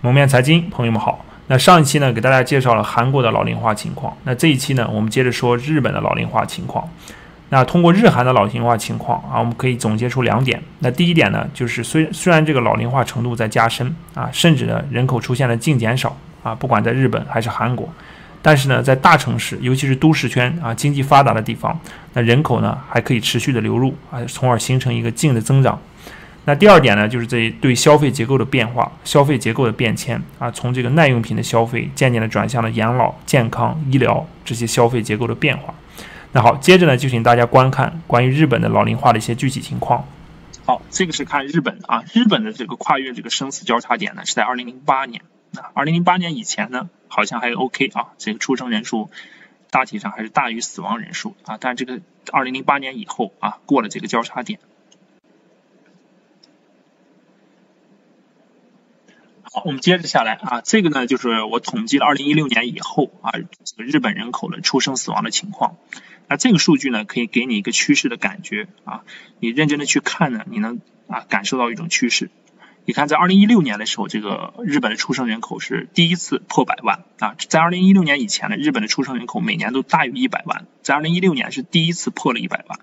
蒙面财经，朋友们好。那上一期呢，给大家介绍了韩国的老龄化情况。那这一期呢，我们接着说日本的老龄化情况。那通过日韩的老龄化情况啊，我们可以总结出2点。那第一点呢，就是虽然这个老龄化程度在加深啊，甚至呢人口出现了净减少啊，不管在日本还是韩国，但是呢，在大城市，尤其是都市圈啊，经济发达的地方，那人口呢还可以持续的流入啊，从而形成一个净的增长。那第2点呢，就是这对消费结构的变化、消费结构的变迁啊，从这个耐用品的消费渐渐的转向了养老、健康、医疗这些消费结构的变化。那好，接着呢，就请大家观看关于日本的老龄化的一些具体情况。好，这个是看日本啊，日本的这个跨越这个生死交叉点呢，是在2008年。那2008年以前呢，好像还 OK 啊，这个出生人数大体上还是大于死亡人数啊，但这个2008年以后啊，过了这个交叉点。好，我们接着下来啊，这个呢就是我统计了2016年以后啊，这个日本人口的出生死亡的情况。那这个数据呢，可以给你一个趋势的感觉啊，你认真的去看呢，你能感受到一种趋势。你看，在2016年的时候，这个日本的出生人口是第一次破100万啊，在2016年以前呢，日本的出生人口每年都大于100万，在2016年是第一次破了100万。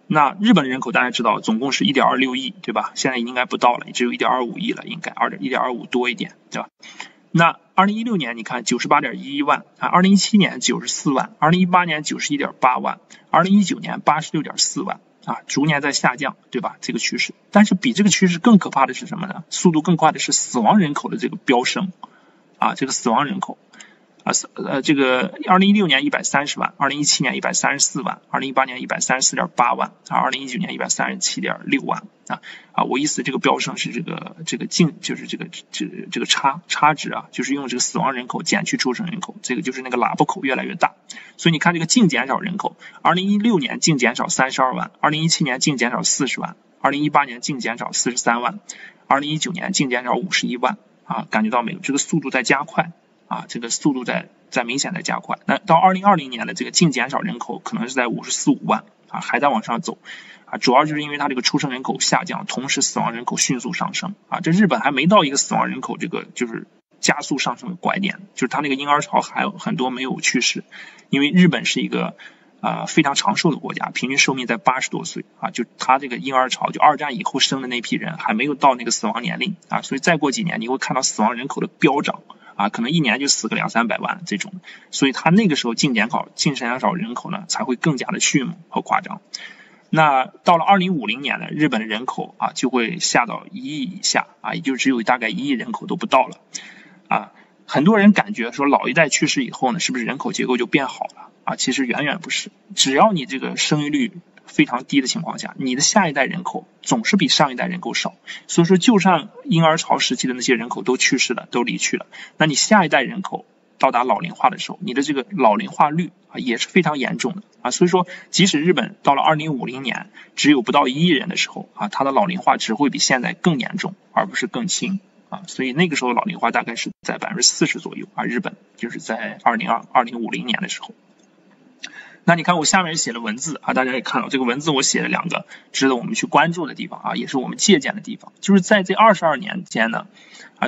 那日本的人口大家知道总共是1.26亿，对吧？现在应该不到了，只有1.25亿了，应该1.25多一点，对吧？那2016年你看98.11万啊，2017年94万，2018年91.8万，2019年86.4万啊，逐年在下降，对吧？这个趋势。但是比这个趋势更可怕的是什么呢？速度更快的是死亡人口的这个飙升啊，这个死亡人口。这个2016年130万，2017年134万，2018年134.8万，2019年137.6万我意思这个飙升是这个净就是这个差值啊，就是用这个死亡人口减去出生人口，这个就是那个喇叭口越来越大。所以你看这个净减少人口，2016年净减少32万，2017年净减少40万，2018年净减少43万，2019年净减少51万啊，感觉到没有？这个速度在加快。啊，这个速度在明显的加快。那到2020年的这个净减少人口可能是在54-55万啊，还在往上走啊，主要就是因为它这个出生人口下降，同时死亡人口迅速上升啊。这日本还没到一个死亡人口这个就是加速上升的拐点，就是它那个婴儿潮还有很多没有趋势，因为日本是一个非常长寿的国家，平均寿命在80多岁啊，就它这个婴儿潮，就2战以后生的那批人还没有到那个死亡年龄啊，所以再过几年你会看到死亡人口的飙涨。啊，可能1年就死个200-300万这种，所以他那个时候净减少人口呢才会更加的迅猛和夸张。那到了2050年呢，日本的人口啊就会下到1亿以下啊，也就只有大概1亿人口都不到了啊。很多人感觉说老一代去世以后呢，是不是人口结构就变好了啊？其实远远不是，只要你这个生育率非常低的情况下，你的下一代人口总是比上一代人口少，所以说就算婴儿潮时期的那些人口都去世了，都离去了，那你下一代人口到达老龄化的时候，你的这个老龄化率啊也是非常严重的啊。所以说即使日本到了2050年只有不到1亿人的时候啊，它的老龄化只会比现在更严重，而不是更轻啊。所以那个时候老龄化大概是在40%左右啊，日本就是在2050年的时候。那你看我下面写了文字啊，大家也看到这个文字我写了2个值得我们去关注的地方啊，也是我们借鉴的地方，就是在这22年间呢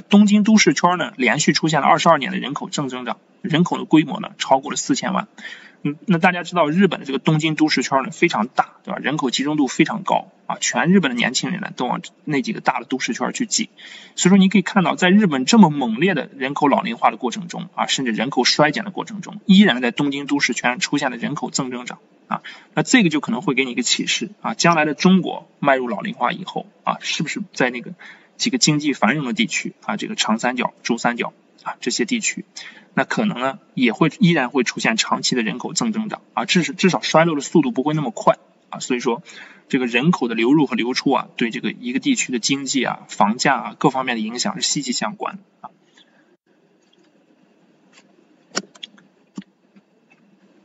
东京都市圈呢连续出现了22年的人口正增长，人口的规模呢超过了4000万。那大家知道日本的这个东京都市圈呢非常大，对吧？人口集中度非常高啊，全日本的年轻人呢都往那几个大的都市圈去挤。所以说你可以看到，在日本这么猛烈的人口老龄化的过程中啊，甚至人口衰减的过程中，依然在东京都市圈出现了人口正增长啊。那这个就可能会给你一个启示啊，将来的中国迈入老龄化以后啊，是不是在那个几个经济繁荣的地区啊，这个长三角、珠三角啊这些地区，那可能呢也依然会出现长期的人口正增长啊，至少衰落的速度不会那么快啊。所以说这个人口的流入和流出啊，对这个一个地区的经济啊、房价啊各方面的影响是息息相关啊。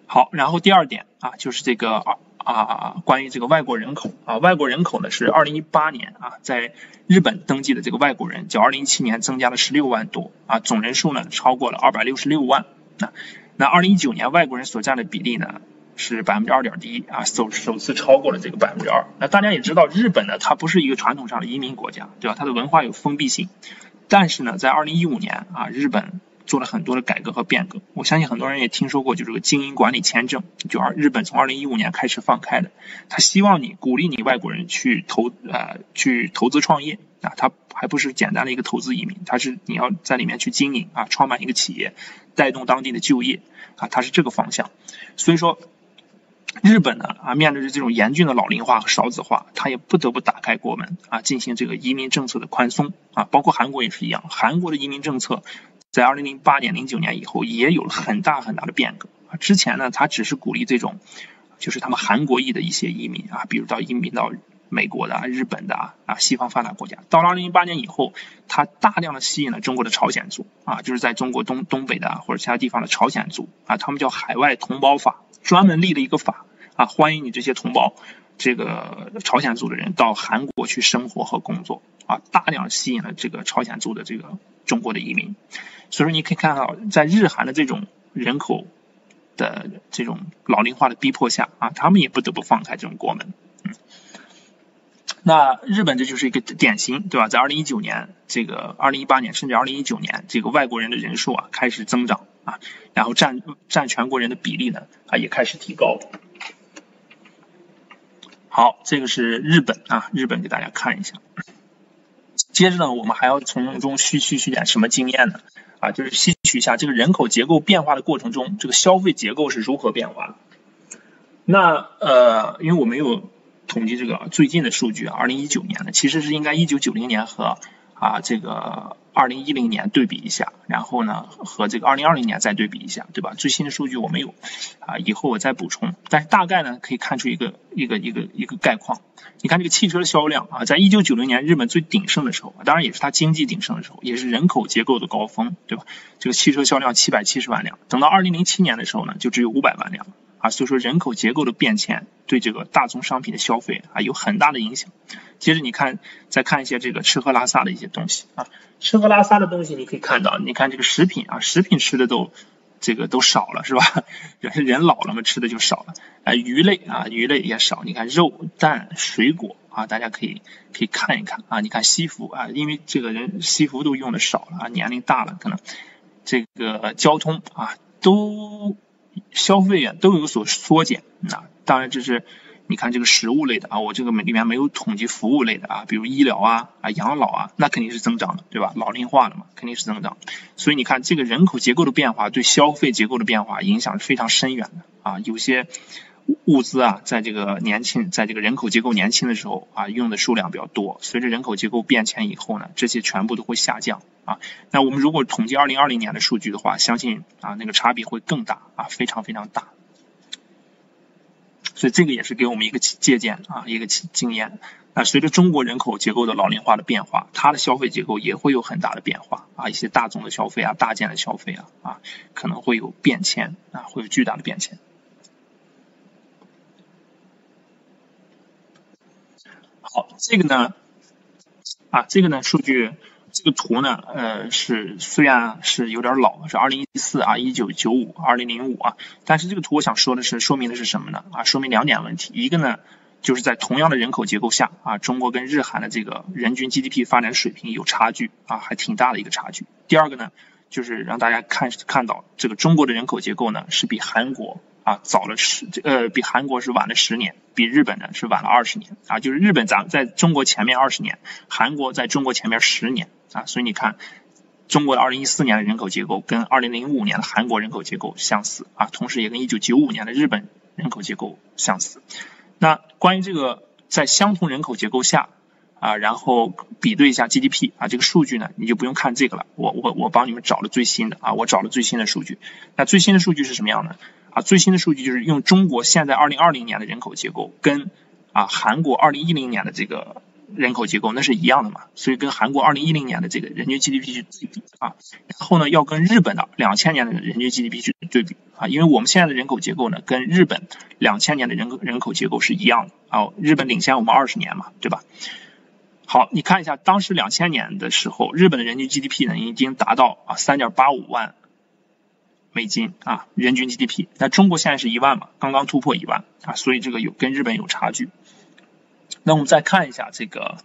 好，然后第2点啊，就是这个关于这个外国人口啊，外国人口呢是2018年啊，在日本登记的这个外国人，较2017年增加了16万多啊，总人数呢超过了266万。那2019年外国人所占的比例呢是2.1%啊，首次超过了这个2%。那大家也知道，日本呢它不是一个传统上的移民国家，对吧？它的文化有封闭性。但是呢，在2015年啊，日本做了很多的改革和变革。我相信很多人也听说过，就这个经营管理签证，就日本从2015年开始放开的。他希望你鼓励你外国人去投资创业啊，他还不是简单的一个投资移民，他是你要在里面去经营啊，创办一个企业，带动当地的就业啊，它是这个方向。所以说，日本呢面对着这种严峻的老龄化和少子化，它也不得不打开国门啊，进行这个移民政策的宽松啊，包括韩国也是一样，韩国的移民政策在2008年、09年以后也有了很大的变革啊。之前呢，它只是鼓励这种就是他们韩国裔的一些移民啊，比如移民到美国的、日本的啊西方发达国家。到了2008年以后，它大量的吸引了中国的朝鲜族啊，就是在中国东北的或者其他地方的朝鲜族啊，他们叫海外同胞法，专门立了一个法啊，欢迎你这些同胞，这个朝鲜族的人到韩国去生活和工作啊，大量吸引了这个朝鲜族的这个中国的移民。所以说你可以看到，在日韩的这种人口的这种老龄化的逼迫下啊，他们也不得不放开这种国门。那日本这就是一个典型，对吧？在2019年、2018年甚至2019年，这个外国人的人数啊开始增长啊，然后占全国人的比例呢也开始提高。好，这个是日本啊，日本给大家看一下。接着呢，我们还要从中吸取点什么经验呢？啊，就是吸取一下这个人口结构变化的过程中，这个消费结构是如何变化的。那因为我没有统计这个最近的数据啊，2019年的其实是应该1990年和这个2010年对比一下，然后呢和这个2020年再对比一下，对吧？最新的数据我没有以后我再补充，但是大概呢可以看出一个概况。你看这个汽车的销量啊，在1990年日本最鼎盛的时候，当然也是它经济鼎盛的时候，也是人口结构的高峰，对吧？这个汽车销量770万辆，等到2007年的时候呢，就只有500万辆啊，所以说人口结构的变迁对这个大宗商品的消费有很大的影响。接着你看，再看一些这个吃喝拉撒的一些东西啊，吃喝拉撒的东西你可以看到，你看这个食品啊，食品吃的都少了，是吧？人老了嘛，吃的就少了。鱼类也少，你看肉、蛋、水果啊，大家可以看一看啊。你看西服啊，因为这个人西服都用的少了啊，年龄大了，可能这个交通啊都消费都有所缩减啊。当然这是你看这个食物类的啊，我这个里面没有统计服务类的啊，比如医疗啊、养老啊，那肯定是增长的，对吧？老龄化了嘛，肯定是增长。所以你看这个人口结构的变化对消费结构的变化影响是非常深远的啊。有些物资啊，在这个人口结构年轻的时候啊，用的数量比较多，随着人口结构变迁以后呢，这些全部都会下降啊。那我们如果统计2020年的数据的话，相信那个差别会更大啊，非常非常大。所以这个也是给我们一个借鉴啊，一个经验。随着中国人口结构的老龄化的变化，它的消费结构也会有很大的变化啊，一些大宗的消费啊、大件的消费啊可能会有变迁啊，会有巨大的变迁。好，这个呢数据。这个图呢，虽然是有点老，是2014啊、1995、2005啊，但是这个图我想说明的是什么呢？说明2点问题。一个呢，就是在同样的人口结构下啊，中国跟日韩的这个人均 GDP 发展水平有差距啊，还挺大的一个差距。第二个呢，就是让大家看到这个中国的人口结构呢是比韩国比韩国是晚了10年，比日本呢是晚了20年啊，就是日本咱们在中国前面20年，韩国在中国前面10年啊，所以你看中国的2014年的人口结构跟2005年的韩国人口结构相似啊，同时也跟1995年的日本人口结构相似。那关于这个在相同人口结构下然后比对一下 GDP 这个数据呢，你就不用看这个了，我帮你们找了最新的我找了最新的数据。那最新的数据是什么样的最新的数据就是用中国现在2020年的人口结构跟韩国2010年的这个人口结构那是一样的嘛，所以跟韩国2010年的这个人均 GDP 去对比然后呢要跟日本的2000年的人均 GDP 去对比因为我们现在的人口结构呢跟日本2000年的人口结构是一样的日本领先我们20年嘛，对吧？好，你看一下当时2000年的时候，日本的人均 GDP 呢已经达到3.85万美金人均 GDP， 那中国现在是1万嘛，刚刚突破1万所以这个跟日本有差距。那我们再看一下这个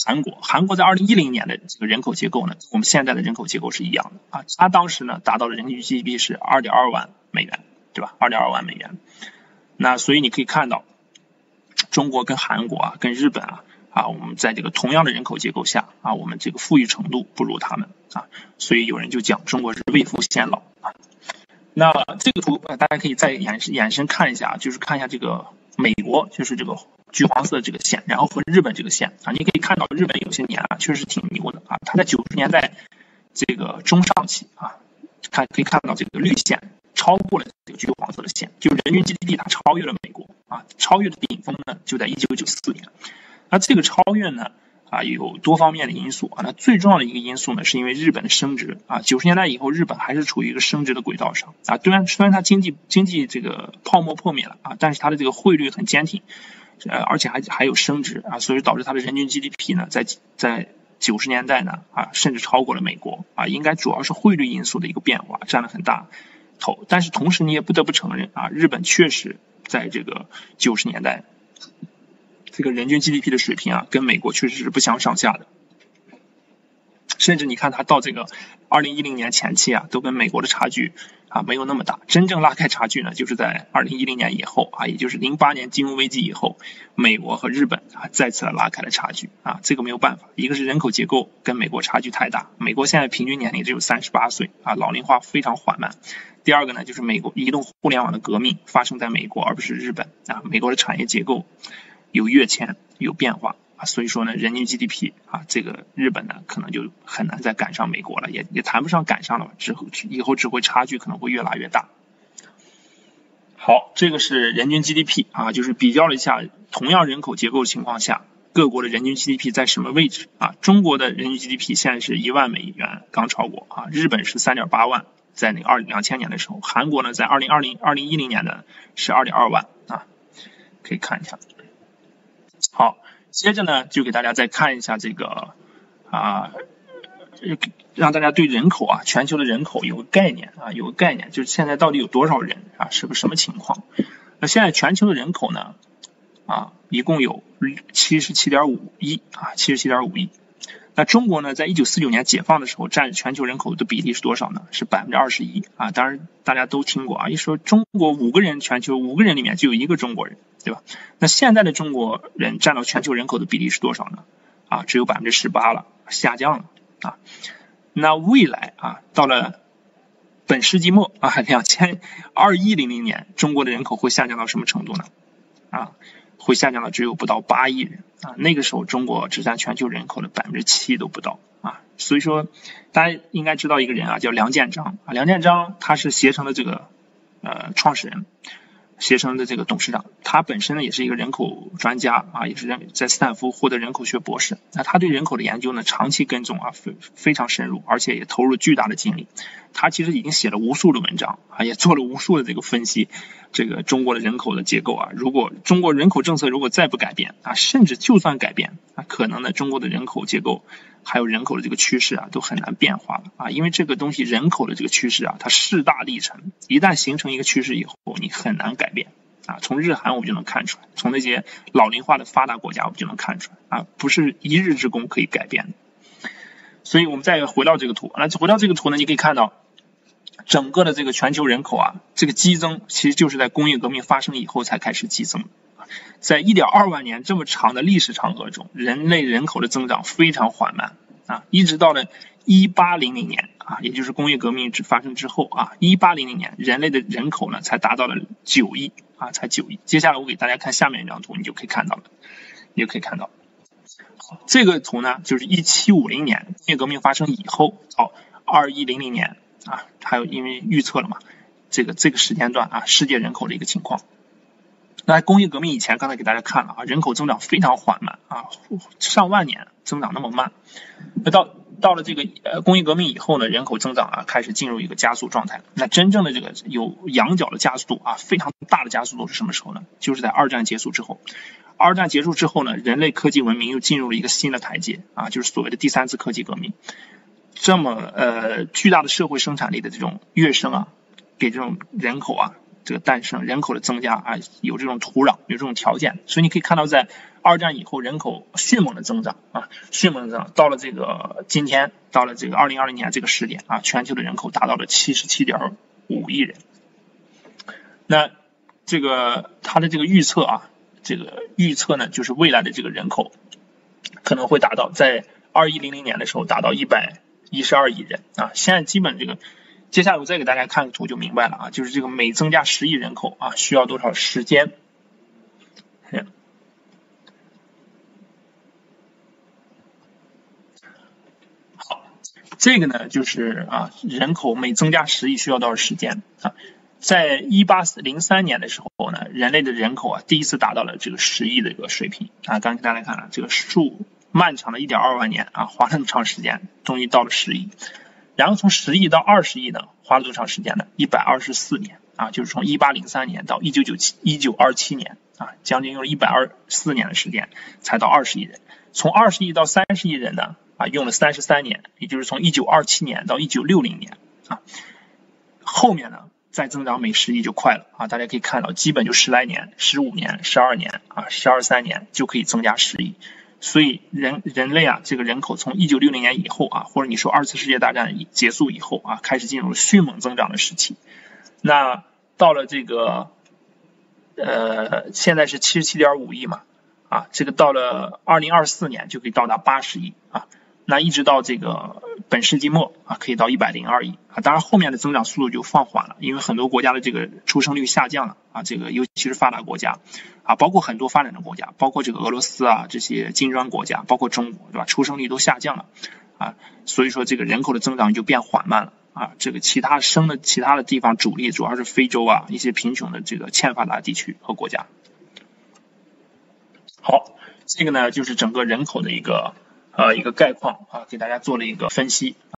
韩国在2010年的这个人口结构呢，跟我们现在的人口结构是一样的啊。它当时呢达到了人均 GDP 是2.2万美元，对吧？2.2万美元。那所以你可以看到，中国跟韩国跟日本我们在这个同样的人口结构下我们这个富裕程度不如他们所以有人就讲中国是未富先老那这个图大家可以再延伸看一下，就是看一下这个美国，就是这个橘黄色的这个线，然后和日本这个线你可以看到日本有些年确实挺牛的它在90年代这个中上期可以看到这个绿线超过了这个橘黄色的线，就是人均 GDP 它超越了美国超越的顶峰呢就在1994年。那这个超越呢有多方面的因素那最重要的一个因素呢是因为日本的升值90年代以后日本还是处于一个升值的轨道上虽然它经济这个泡沫破灭了但是它的这个汇率很坚挺而且还有升值所以导致它的人均 GDP 呢在90年代呢甚至超过了美国应该主要是汇率因素的一个变化占了很大头，但是同时你也不得不承认日本确实在这个90年代这个人均 GDP 的水平跟美国确实是不相上下的，甚至你看它到这个2010年前期都跟美国的差距没有那么大，真正拉开差距呢就是在2010年以后也就是08年金融危机以后，美国和日本再次拉开了差距这个没有办法，一个是人口结构跟美国差距太大，美国现在平均年龄只有38岁老龄化非常缓慢，第二个呢就是美国移动互联网的革命发生在美国而不是日本美国的产业结构有跃迁有变化所以说呢人均 GDP 这个日本呢可能就很难再赶上美国了，也谈不上赶上了，以后只会差距可能会越来越大。好，这个是人均 GDP 就是比较了一下同样人口结构的情况下各国的人均 GDP 在什么位置中国的人均 GDP 现在是1万美元刚超过日本是 3.8 万，在那个2000年的时候，韩国呢在2010年呢是 2.2 万可以看一下。好，接着呢就给大家再看一下这个让大家对人口全球的人口有个概念就是现在到底有多少人是个什么情况。那现在全球的人口呢一共有77.5亿77.5亿。那中国呢在1949年解放的时候占全球人口的比例是多少呢？是21%当然大家都听过一说中国全球5个人里面就有1个中国人，对吧？那现在的中国人占到全球人口的比例是多少呢？只有18%了，下降了那未来到了本世纪末2020年中国的人口会下降到什么程度呢？会下降到只有不到8亿人那个时候中国只占全球人口的7%都不到所以说大家应该知道一个人叫梁建章梁建章他是携程的这个创始人，携程的这个董事长，他本身呢也是一个人口专家也是在斯坦福获得人口学博士。那他对人口的研究呢长期跟踪非常深入，而且也投入巨大的精力。他其实已经写了无数的文章也做了无数的这个分析这个中国的人口的结构如果中国人口政策如果再不改变甚至就算改变可能呢中国的人口结构还有人口的这个趋势都很难变化了因为这个东西人口的这个趋势它势大力沉，一旦形成一个趋势以后你很难改变从日韩我们就能看出来，从那些老龄化的发达国家我们就能看出来不是一日之功可以改变的。所以我们再回到这个图回到这个图呢，你可以看到整个的这个全球人口这个激增其实就是在工业革命发生以后才开始激增。在 1.2 万年这么长的历史长河中，人类人口的增长非常缓慢一直到了1800年也就是工业革命发生之后1800年人类的人口呢才达到了9亿才9亿。接下来我给大家看下面一张图，你就可以看到这个图呢就是1750年工业革命发生以后到2100年还有因为预测了嘛这个时间段世界人口的一个情况。那工业革命以前刚才给大家看了人口增长非常缓慢上万年增长那么慢。那到了这个工业革命以后呢，人口增长开始进入一个加速状态。那真正的这个有仰角的加速度非常大的加速度是什么时候呢？就是在二战结束之后。二战结束之后呢，人类科技文明又进入了一个新的台阶就是所谓的第3次科技革命。这么巨大的社会生产力的这种跃升给这种人口这个诞生，人口的增加啊，有这种土壤，有这种条件，所以你可以看到，在二战以后，人口迅猛的增长啊，迅猛的增长，到了这个今天，到了这个2020年这个时点啊，全球的人口达到了77.5亿人。那这个它的这个预测啊，这个预测呢，就是未来的这个人口可能会达到在2100年的时候达到112亿人啊，现在基本这个。接下来我再给大家看个图就明白了啊，就是这个每增加10亿人口啊，需要多少时间？好，这个呢就是啊，人口每增加10亿需要多少时间啊？在1803年的时候呢，人类的人口啊第一次达到了这个10亿的一个水平啊。刚才大家看了这个漫长的1.2万年啊，花了那么长时间，终于到了10亿。然后从10亿到20亿呢，花了多长时间呢？124年啊，就是从1803年到1927年啊，将近用了124年的时间才到20亿人。从20亿到30亿人呢啊，用了33年，也就是从1927年到1960年啊。后面呢再增长每10亿就快了啊，大家可以看到，基本就10来年、15年、12年啊、12、13年就可以增加10亿。所以人类啊，这个人口从1960年以后啊，或者你说2次世界大战结束以后啊，开始进入了迅猛增长的时期。那到了这个现在是77.5亿嘛啊，这个到了2024年就可以到达80亿啊。那一直到这个本世纪末啊，可以到102亿啊。当然后面的增长速度就放缓了，因为很多国家的这个出生率下降了啊，这个尤其是发达国家啊，包括很多发展中国家，包括这个俄罗斯啊，这些金砖国家，包括中国，对吧？出生率都下降了啊，所以说这个人口的增长就变缓慢了啊。这个其他的地方主力主要是非洲啊，一些贫穷的这个欠发达地区和国家。好，这个呢就是整个人口的一个概况啊，给大家做了一个分析。